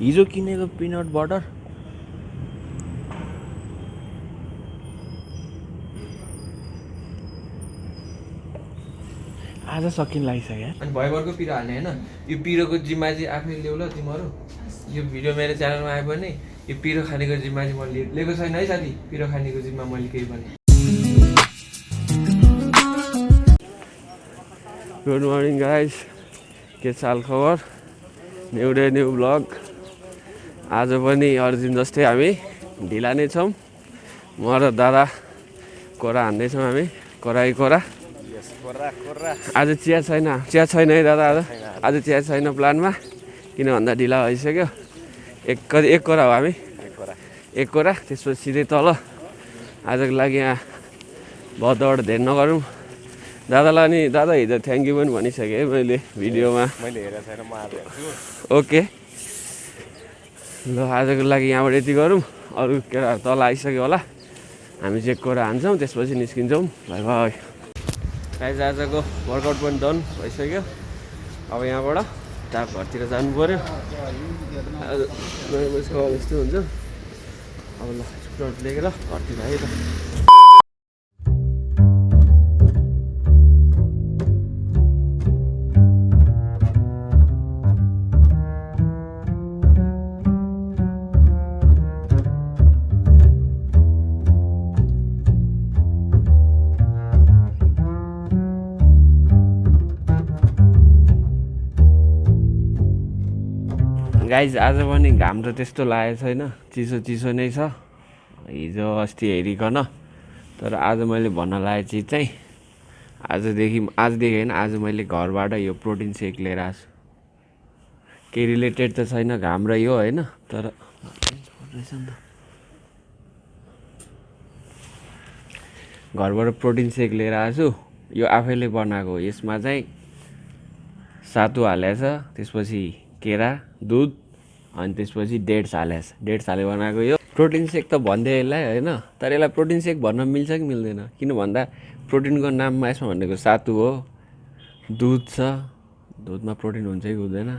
हिजो किनेको peanut butter आज सकिन लागिसक्यो। अनि भयभरको पिरो हाल्ने होइन, यो पिरोको जिम्मा चाहिँ आफै ल्याउ ल तिमीहरू। यो भिडियो मेरो च्यानलमा आयो भने यो पिरो खानेको जिम्मा चाहिँ मैले लिएको छैन है साथी। पिरो खानेको जिम्मा मैले केही पनि। गुड मर्निङ गाइस, के चाल खबर? New day new blog. आज पनि अरू दिन जस्तै हामी ढिला नै छौँ। म र दादा कोरा हान्दैछौँ हामी, कोरा। आज चिया छैन है दादा। आज चिया छैन प्लानमा, किन भन्दा ढिला भइसक्यो। एक कोरा हो हामी, एक कोरा। त्यसपछि सिधै तल। आजको लागि यहाँ भदौड धेर नगरौँ। दादालाई नि दादा हिजो थ्याङ्क यू पनि भनिसकेँ है मैले भिडियोमा। मैले हेरेको छैन, म आज हेर्छु। ओके ल, आजको लागि यहाँबाट यति गरौँ। अरू केटाहरू तल आइसक्यो होला। हामी चाहिँ कोरा हान्छौँ, त्यसपछि निस्किन्छौँ। By by guys. आजको वर्कआउट पनि डन भइसक्यो। अब यहाँबाट टाप घरतिर जानु पऱ्यो। आज 9 बजीको यस्तो हुन्छ। अब ल स्कुटर लिएर घरतिर आयो त। गाइज आज पनि घाम त त्यस्तो लागेको छैन, चिसो नै छ हिजो अस्ति हेरिकन। तर आज मैले भन्न लागेको चिज चाहिँ आजदेखि होइन, आज मैले घरबाट यो प्रोटिन सेक लिएर आएको छु। केही रिलेटेड त छैन घाम र यो होइन, तर घरबाट प्रोटिन सेक लिएर आएको छु। यो आफैले बनाएको। यसमा चाहिँ सातु हालेको छ, त्यसपछि केरा, दुध, अनि त्यसपछि डेट्स हालेको छ। डेट्स हालेर बनाएको यो प्रोटिन सेक त भन्दै यसलाई होइन, तर यसलाई प्रोटिन सेक भन्न मिल्छ कि मिल्दैन? किन भन्दा प्रोटिनको नाममा यसमा भनेको सातु हो, दुध छ, दुधमा प्रोटिन हुन्छ कि हुँदैन,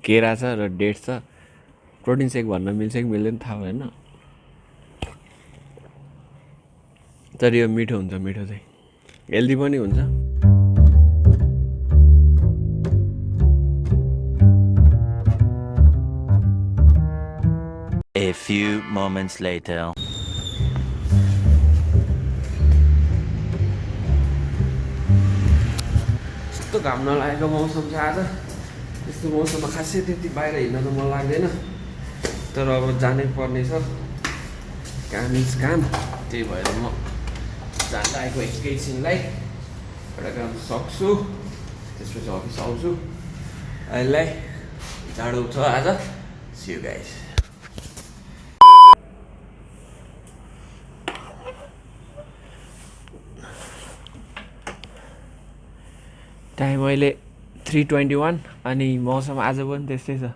केरा छ र डेट्स छ। प्रोटिन सेक भन्न मिल्छ कि मिल्दैन थाहा भएन। तर यो मिठो हुन्छ, मिठो चाहिँ हेल्दी पनि हुन्छ। A few moments later. यस्तो घाम नलागेको मौसम छ आज। यस्तो मौसममा खासै त्यति बाहिर हिँड्न त मन लाग्दैन, तर अब जानै पर्ने छ। काम इज काम। त्यही भएर म जाँदा आएको एकैछिनलाई एउटा काम सक्छु, त्यसपछि अफिस आउँछु। अहिले जाडो छ आज। C you guys. टाइम अहिले 3:21 अनि मौसम आज पनि त्यस्तै छ,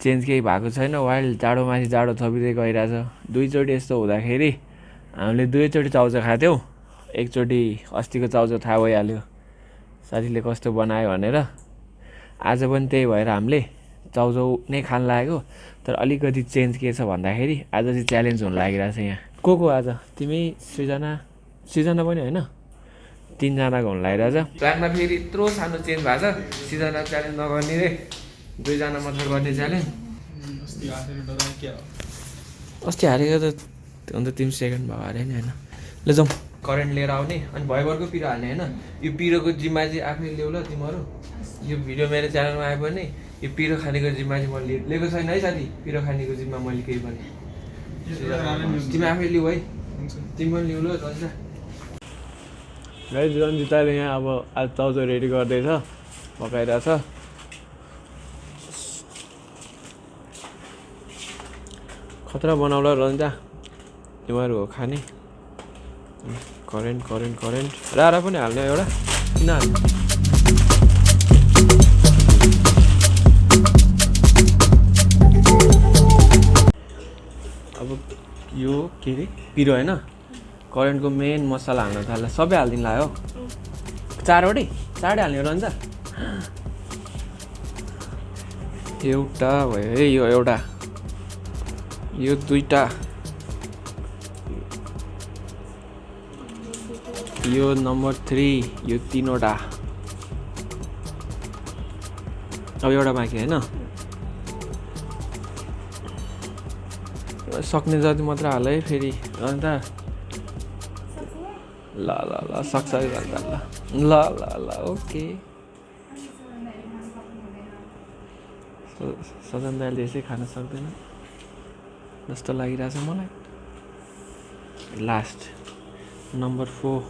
चेन्ज केही भएको छैन। वाइल्ड जाडोमाथि जाडो थपिँदै गइरहेछ। दुईचोटि यस्तो हुँदाखेरि हामीले दुईचोटि चाउचाउ खाएको थियौँ। एकचोटि अस्तिको चाउचाउ थाहा भइहाल्यो साथीले कस्तो बनायो भनेर। आज पनि त्यही भएर हामीले चाउचाउ नै खान लागेको। तर अलिकति चेन्ज के छ भन्दाखेरि आज चाहिँ च्यालेन्ज हुन लागिरहेछ यहाँ। को आज? तिमी, सृजना पनि होइन, 3 जनाको हुन लागिरहेछ। प्लानमा फेरि यत्रो सानो चेन्ज भएको छ। सृजना च्यालेन्ज नगर्ने रे, 2 जना मात्र गर्ने च्यालेन्ज। अस्ति हारेको त अन्त 3 सेकेन्ड भयो अरे नि होइन। ल जाउँ, करेन्ट लिएर आउने अनि भयभरको पिरो हाल्ने होइन। यो पिरोको जिम्मा चाहिँ आफै ल्याउ ल तिमीहरू। यो भिडियो मेरो च्यानलमा आयो भने यो पिरो खानेको जिम्मा चाहिँ मैले लिएको छैन है साथी। पिरो खानेको जिम्मा मैले केही पनि। तिमी आफै लिऊ है, तिमी पनि लिऊ ल रन्जिता। गाइस रन्जिताले यहाँ अब आज चाउचाउ रेडी गर्दैछ, पकाइरहेछ। खतरा बनाउला रन्जिता, तिमीहरू हो खाने। करेन्ट रारा पनि हाल्ने एउटा, किन हाल्ने? अब यो के अरे पिरो होइन, करेन्टको मेन मसला हाल्न थाल्दा सबै हालिदिनु लाग्यो। 4 हाल्ने हो रन्जा। एउटा भयो है यो एउटा यो दुईटा यो नम्बर 3 यो 3वटा अब एउटा बाँकी होइन सक्ने जति मात्र हाल है फेरि अन्त ल ल ल सक्छ है अन्त ल ल ल ओके सजन दाइले यसै खान सक्दैन जस्तो लागिरहेछ मलाई लास्ट नम्बर 4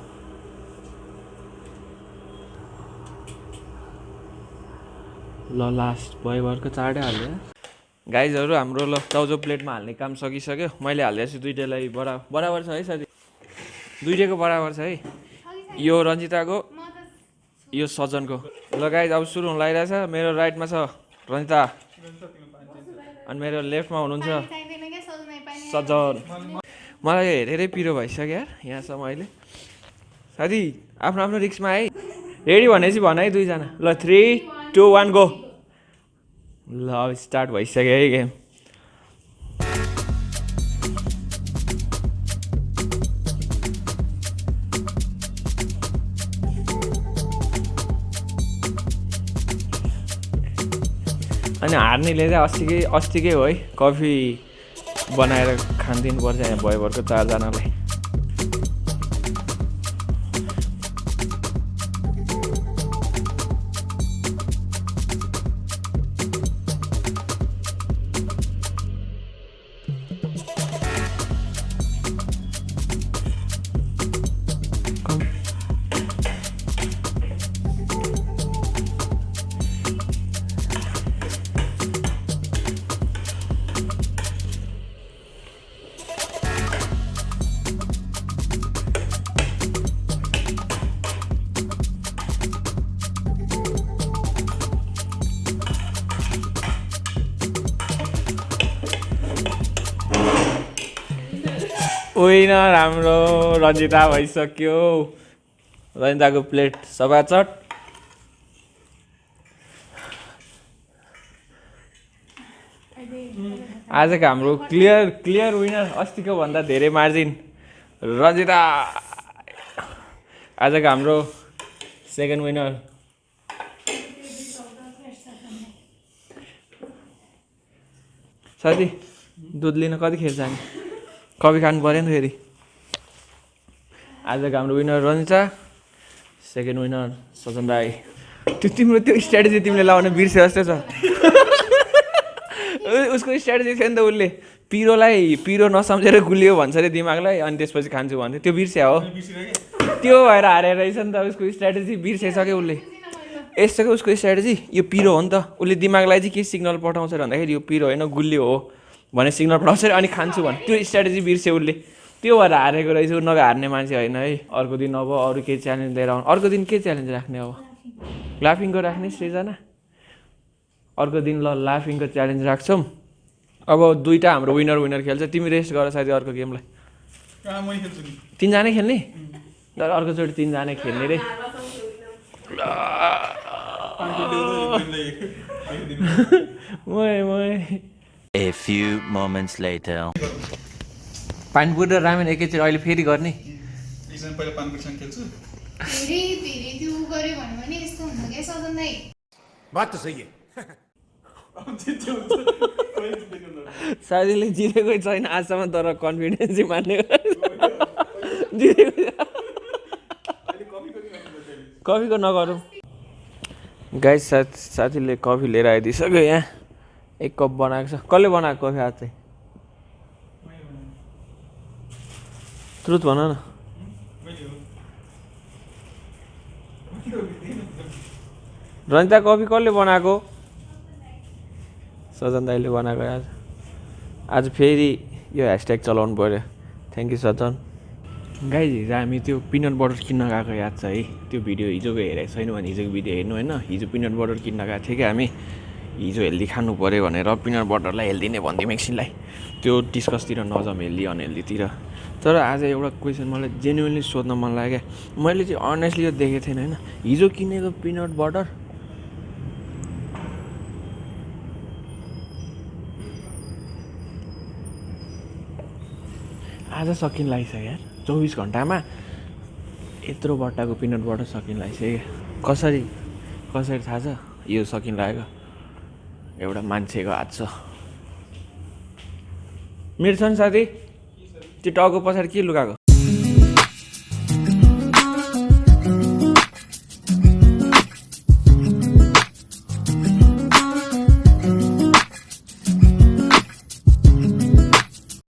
ल लास्ट भयोभरको चाँडै हाल्यो गाइजहरू हाम्रो ल चाउचाउ प्लेटमा हाल्ने काम सकिसक्यो मैले हालिदिएछु दुइटैलाई बराबर छ है साथी दुइटैको बराबर छ है यो रञ्जिताको यो सजनको ल गाइज अब सुरु हुन लागिरहेछ मेरो राइटमा छ रञ्जिता अनि मेरो लेफ्टमा हुनुहुन्छ सजन मलाई हेरेरै पिरो भइसक्यो यार यहाँसम्म अहिले साथी आफ्नो आफ्नो रिक्समा है रेडी भनेपछि भन है दुईजना ल 3 2 1 गो ल अब स्टार्ट भइसक्यो है गेम अनि हार्नेले चाहिँ अस्तिकै हो है कफी बनाएर खानिदिनुपर्छ यहाँ भयोभरको 4 जनालाई विनर हाम्रो रञ्जिता भइसक्यो रञ्जिताको प्लेट सबाचट आजको हाम्रो क्लियर विनर अस्तिको भन्दा धेरै मार्जिन रञ्जिता आजको हाम्रो सेकेन्ड विनर साथी दुध लिन कतिखेर जाने कफी खानु पऱ्यो नि फेरि आजको हाम्रो विनर रञ्जिता सेकेन्ड विनर सजन दाई त्यो तिम्रो त्यो स्ट्राटेजी तिमीले लाउन बिर्से जस्तो छ उसको स्ट्राटेजी थियो नि त उसले पिरो नसम्झेर गुलियो भन्छ अरे दिमागलाई अनि त्यसपछि खान्छु भन्थ्यो त्यो बिर्स्या हो त्यो भएर हारेर रहेछ नि त उसको स्ट्राटेजी बिर्सिसक्यो उसले यस्तो उसको स्ट्राटेजी यो पिरो हो नि त उसले दिमागलाई चाहिँ के सिग्नल पठाउँछ भन्दाखेरि यो पिरो होइन गुलियो हो भने सिग्नल पठाउँछ अनि खान्छु भने त्यो स्ट्राटेजी बिर्स्यो उसले त्यो भएर हारेको रहेछ नभए हार्ने मान्छे होइन है अर्को दिन अब अरू केही च्यालेन्ज लिएर आउनु अर्को दिन के च्यालेन्ज राख्ने अब लाफिङको राख्ने सृजना अर्को दिन ल लाफिङको च्यालेन्ज राख्छौँ अब दुईटा हाम्रो विनर खेल्छ तिमी रेस्ट गर साथी अर्को गेमलाई 3 जनै खेल्ने तर अर्कोचोटि 3 जनै खेल्ने रे A few moments later. Panipuri र रामेन एकैचोटि अहिले फेरि गर्ने पहिला पानीपुरीसँग खेल्छु फेरि त्यो गर्यो भने यस्तो हुन्छ क्या सजन दाइ बात त सही है साथीले जितेकै छैन आजसम्म तर कन्फिडेन्सै मान्ने कफीको नगरौँ गाइस साथीले कफी लिएर आइदिइसक्यो यहाँ 1 कप बनाएको छ कसले बनाएको कफी आज चाहिँ ट्रुथ भन न रञ्जिता कफी कसले बनाएको सजन दाइले बनाएको आज फेरि यो ह्यासट्याग चलाउनु पऱ्यो थ्याङ्क यू सजन गाइज हिजो हामी त्यो पिनट बटर किन्न गएको याद छ है त्यो भिडियो हिजोको हेरेको छैन भने हिजोको भिडियो हेर्नु होइन हिजो पिनट बटर किन्न गएको थियो कि हामी हिजो हेल्दी खानु पऱ्यो भनेर पिनट बटरलाई हेल्दी नै भनिदिउँ एकछिनलाई त्यो डिस्कसतिर नजाउँ हेल्दी अनहेल्दीतिर तर आज एउटा क्वेसन मलाई जेन्युनली सोध्न मन लाग्यो मैले चाहिँ अनेस्टली यो देखेको थिएन होइन हिजो किनेको पिनट बटर आज सकिन लागिसक्यो यार 24 घन्टामा यत्रो बट्टाको पिनट बटर सकिन लागिसक्यो। कसरी कसरी थाहा छ यो सकिन लागेको? एउटा मान्छेको हात छ। मेरो छ नि साथी त्यो टाउको पछाडि के लुकाएको?